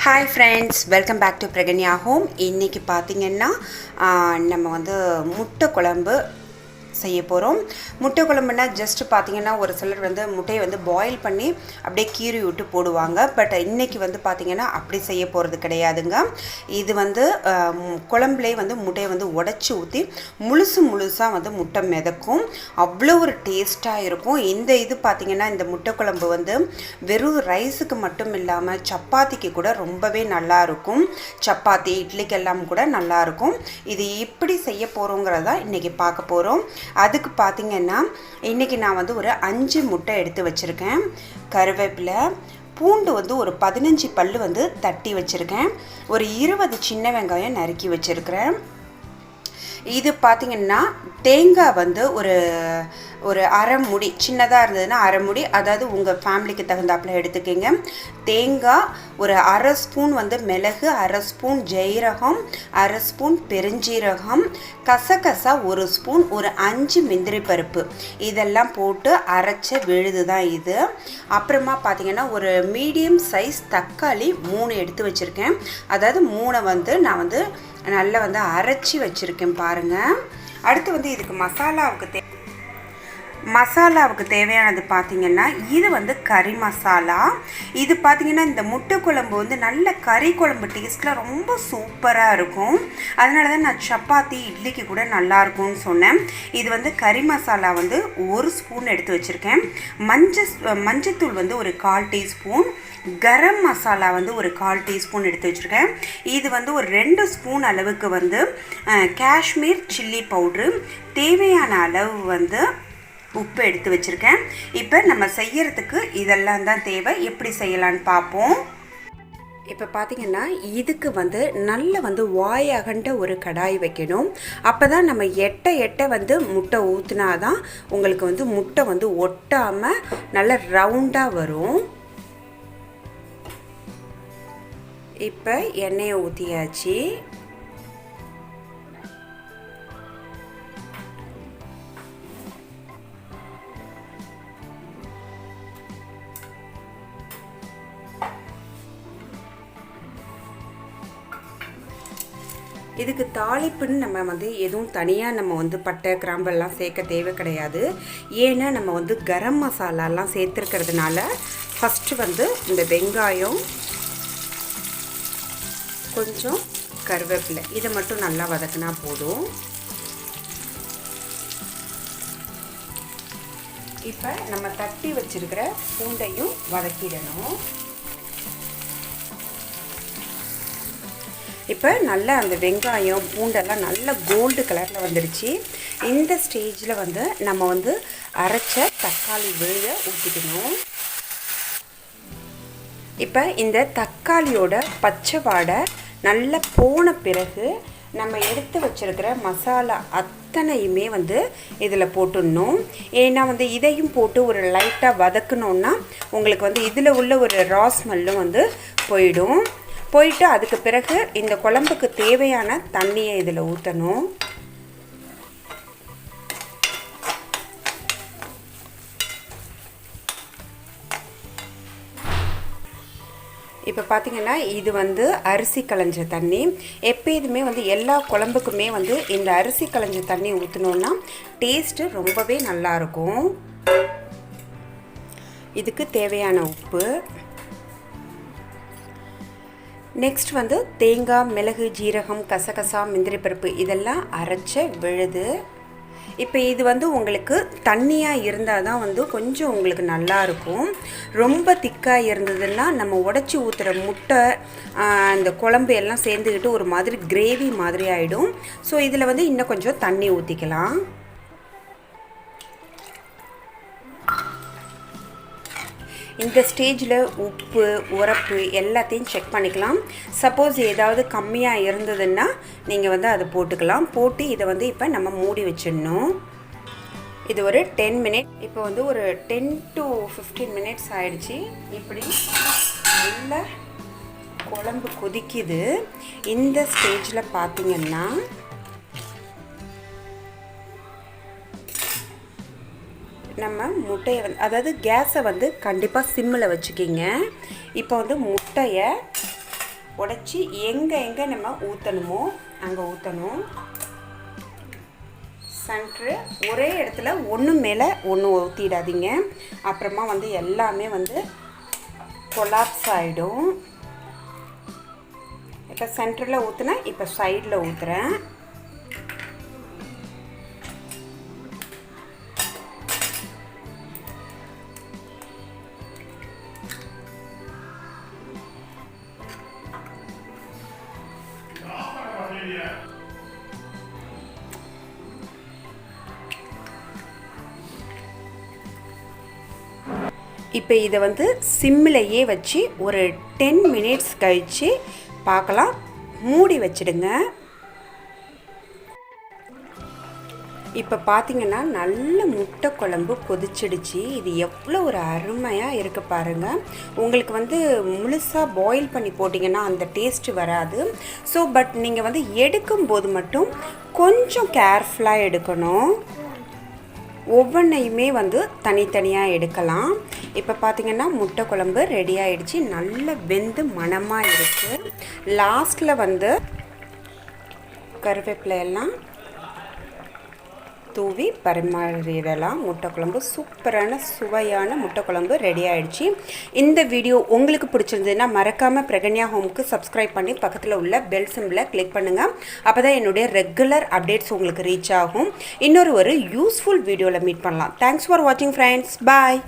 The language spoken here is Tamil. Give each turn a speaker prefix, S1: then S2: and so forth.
S1: Hi friends, welcome back to Praganya home. இன்னைக்கு பாத்தீங்கன்னா நம்ம வந்து முட்டை குழம்பு செய்ய போறோம். முட்டை குழம்புனா ஜஸ்ட் பாத்தீங்கன்னா ஒரு சிலர் வந்து முட்டையை வந்து பாயில் பண்ணி அப்படியே கீறி விட்டு போடுவாங்க. பட் இன்னைக்கு வந்து பாத்தீங்கன்னா அப்படி செய்ய போறது கிடையாதுங்க. இது வந்து குழம்புலே வந்து முட்டையை வந்து உடைச்சு ஊத்தி முழுசா வந்து முட்டை மிதக்கும். அவ்வளோ ஒரு டேஸ்டா இருக்கும். இந்த இது பாத்தீங்கன்னா இந்த முட்டை குழம்பு வந்து வெறும் ரைஸுக்கு மட்டும் இல்லாம சப்பாத்திக்கு கூட ரொம்பவே நல்லா இருக்கும். சப்பாத்தி இட்லிக்கெல்லாம் கூட நல்லா இருக்கும். இது எப்படி செய்ய போறோம்ங்கறத இன்னைக்கு பார்க்க போறோம். அதுக்கு பாத்தீங்கன்னா இன்னைக்கு நான் வந்து ஒரு 5 முட்டை எடுத்து வச்சிருக்கேன். கருவேப்பிலை, பூண்டு வந்து ஒரு 15 பல்லு வந்து தட்டி வச்சிருக்கேன். ஒரு 20 சின்ன வெங்காயம் நறுக்கி வச்சிருக்கிறேன். இது பாத்தீங்கன்னா தேங்காய் வந்து ஒரு அரை முடி, சின்னதாக இருந்ததுன்னா அரை முடி, அதாவது உங்கள் ஃபேமிலிக்கு தகுந்தாப்புல எடுத்துக்கிங்க. தேங்காய் ஒரு அரை ஸ்பூன் வந்து மிளகு, அரை ஸ்பூன் ஜெயரகம், அரை ஸ்பூன் பெருஞ்சீரகம், கசகசா ஒரு ஸ்பூன், ஒரு 5 முந்திரி பருப்பு, இதெல்லாம் போட்டு அரைச்ச விழுது தான் இது. அப்புறமா பார்த்தீங்கன்னா ஒரு மீடியம் சைஸ் தக்காளி 3 எடுத்து வச்சுருக்கேன். அதாவது 3 வந்து நான் வந்து நல்லா வந்து அரைச்சி வச்சுருக்கேன் பாருங்கள். அடுத்து வந்து இதுக்கு மசாலாவுக்கு தேவையானது பார்த்திங்கன்னா இது வந்து கறி மசாலா. இது பார்த்திங்கன்னா இந்த முட்டை குழம்பு வந்து நல்ல கறி குழம்பு டேஸ்ட்டில் ரொம்ப சூப்பராக இருக்கும். அதனால தான் நான் சப்பாத்தி இட்லிக்கு கூட நல்லாயிருக்கும்னு சொன்னேன். இது வந்து கறி மசாலா வந்து 1 ஸ்பூன் எடுத்து வச்சுருக்கேன். மஞ்சத்தூள் வந்து ஒரு 1/4 டீஸ்பூன், கரம் மசாலா வந்து ஒரு 1/4 டீஸ்பூன் எடுத்து வச்சுருக்கேன். இது வந்து ஒரு 2 ஸ்பூன் அளவுக்கு வந்து காஷ்மீர் சில்லி பவுட்ரு, தேவையான அளவு வந்து உப்பு எடுத்து வச்சுருக்கேன். இப்போ நம்ம செய்யறதுக்கு இதெல்லாம் தான் தேவை. எப்படி செய்யலான்னு பார்ப்போம். இப்போ பார்த்தீங்கன்னா இதுக்கு வந்து நல்ல வந்து வாய் அகண்ட ஒரு கடாய் வைக்கணும். அப்போ தான் நம்ம எட்ட வந்து முட்டை ஊற்றினா தான் உங்களுக்கு வந்து முட்டை வந்து ஒட்டாமல் நல்ல ரவுண்டாக வரும். இப்போ எண்ணெயை ஊற்றியாச்சு. இதுக்கு தாளிப்புன்னு நம்ம வந்து எதுவும் தனியாக நம்ம வந்து பட்டை கிராம்பெல்லாம் சேர்க்க தேவை கிடையாது. ஏன்னா நம்ம வந்து கரம் மசாலாலாம் சேர்த்துருக்கிறதுனால ஃபஸ்ட்டு வந்து இந்த வெங்காயம், கொஞ்சம் கருவேப்பிலை, இதை மட்டும் நல்லா வதக்கினா போதும். இப்போ நம்ம தட்டி வச்சிருக்கிற பூண்டையும் வதக்கிடணும். இப்போ நல்லா அந்த வெங்காயம் பூண்டெல்லாம் நல்ல கோல்டு கலரில் வந்துடுச்சு. இந்த ஸ்டேஜில் வந்து நம்ம வந்து அரைச்ச தக்காளி விழுத ஊற்றிக்கணும். இப்போ இந்த தக்காளியோட பச்சை வாடை நல்லா போன பிறகு நம்ம எடுத்து வச்சிருக்கிற மசாலா அத்தனையுமே வந்து இதில் போட்டுடணும். ஏன்னா வந்து இதையும் போட்டு ஒரு லைட்டாக வதக்கணுன்னா உங்களுக்கு வந்து இதில் உள்ள ஒரு ரா ஸ்மெல்லும் வந்து போயிட்டு அதுக்கு பிறகு இந்த குழம்புக்கு தேவையான தண்ணியை இதில் ஊற்றணும். இப்போ பார்த்தீங்கன்னா இது வந்து அரிசி களைஞ்ச தண்ணி. எப்போதுமே வந்து எல்லா குழம்புக்குமே வந்து இந்த அரிசி களைஞ்ச தண்ணி ஊற்றினோன்னா டேஸ்ட்டு ரொம்பவே நல்லாயிருக்கும். இதுக்கு தேவையான உப்பு. நெக்ஸ்ட் வந்து தேங்காய், மிளகு, ஜீரகம், கசகசா, முந்திரி பருப்பு, இதெல்லாம் அரைச்ச விழுது. இப்போ இது வந்து உங்களுக்கு தண்ணியாக இருந்தால் தான் வந்து கொஞ்சம் உங்களுக்கு நல்லாயிருக்கும். ரொம்ப திக்காக இருந்ததுன்னா நம்ம உடச்சி ஊற்றுற முட்டை அந்த குழம்பு எல்லாம் சேர்ந்துக்கிட்டு ஒரு மாதிரி கிரேவி மாதிரி ஆகிடும். ஸோ இதில் வந்து இன்னும் கொஞ்சம் தண்ணி ஊற்றிக்கலாம். இந்த ஸ்டேஜில் உப்பு, உரப்பு எல்லாத்தையும் செக் பண்ணிக்கலாம். சப்போஸ் ஏதாவது கம்மியாக இருந்ததுன்னா நீங்கள் வந்து அதை போட்டுக்கலாம். போட்டு இதை வந்து இப்போ நம்ம மூடி வச்சிடணும். இது ஒரு 10 மினிட், இப்போ வந்து ஒரு 10 to 15 மினிட்ஸ் ஆயிடுச்சு. இப்படி நல்ல குழம்பு கொதிக்குது. இந்த ஸ்டேஜில் பார்த்தீங்கன்னா நம்ம முட்டையை வந்து, அதாவது கேஸை வந்து கண்டிப்பாக சிம்மில் வச்சுக்கிங்க. இப்போ வந்து முட்டையை உடைச்சி எங்கே நம்ம ஊற்றணுமோ அங்கே ஊற்றணும். சென்ட்ரு ஒரே இடத்துல ஒன்று மேலே ஒன்று ஊற்றிடாதீங்க, அப்புறமா வந்து எல்லாமே வந்து கொலாப்ஸ் ஆகிடும். இப்போ சென்டரில் ஊற்றுனேன், இப்போ சைடில் ஊற்றுறேன். இப்போ இதை வந்து சிம்மிலேயே வச்சு ஒரு 10 மினிட்ஸ் கழித்து பார்க்கலாம். மூடி வச்சிடுங்க. இப்போ பார்த்தீங்கன்னா நல்ல முட்டை குழம்பு கொதிச்சிடுச்சு. இது எவ்வளோ ஒரு அருமையாக இருக்குது பாருங்கள். உங்களுக்கு வந்து முழுசாக பாயில் பண்ணி போட்டிங்கன்னா அந்த டேஸ்ட்டு வராது. ஸோ பட் நீங்கள் வந்து எடுக்கும்போது மட்டும் கொஞ்சம் கேர்ஃபுல்லாக எடுக்கணும். ஒவ்வொன்றையுமே வந்து தனித்தனியாக எடுக்கலாம். இப்போ பார்த்திங்கன்னா முட்டை குழம்பு ரெடி ஆகிடுச்சு, நல்ல வெந்து மணமாக இருக்குது. லாஸ்ட்டில் வந்து கருவேப்பிலை எல்லாம் தூவி பரிமாறிடலாம். முட்டை குழம்பு சூப்பரான சுவையான முட்டை குழம்பு ரெடி ஆகிடுச்சு. இந்த வீடியோ உங்களுக்கு பிடிச்சிருந்ததுன்னா மறக்காமல் பிரகன்யா ஹோமுக்கு சப்ஸ்கிரைப் பண்ணி பக்கத்தில் உள்ள பெல் சிம்பிளை கிளிக் பண்ணுங்கள். அப்போ தான் என்னுடைய ரெகுலர் அப்டேட்ஸ் உங்களுக்கு ரீச் ஆகும். இன்னொரு யூஸ்ஃபுல் வீடியோவில் மீட் பண்ணலாம். தேங்க்ஸ் ஃபார் வாட்சிங் ஃப்ரெண்ட்ஸ். பாய்.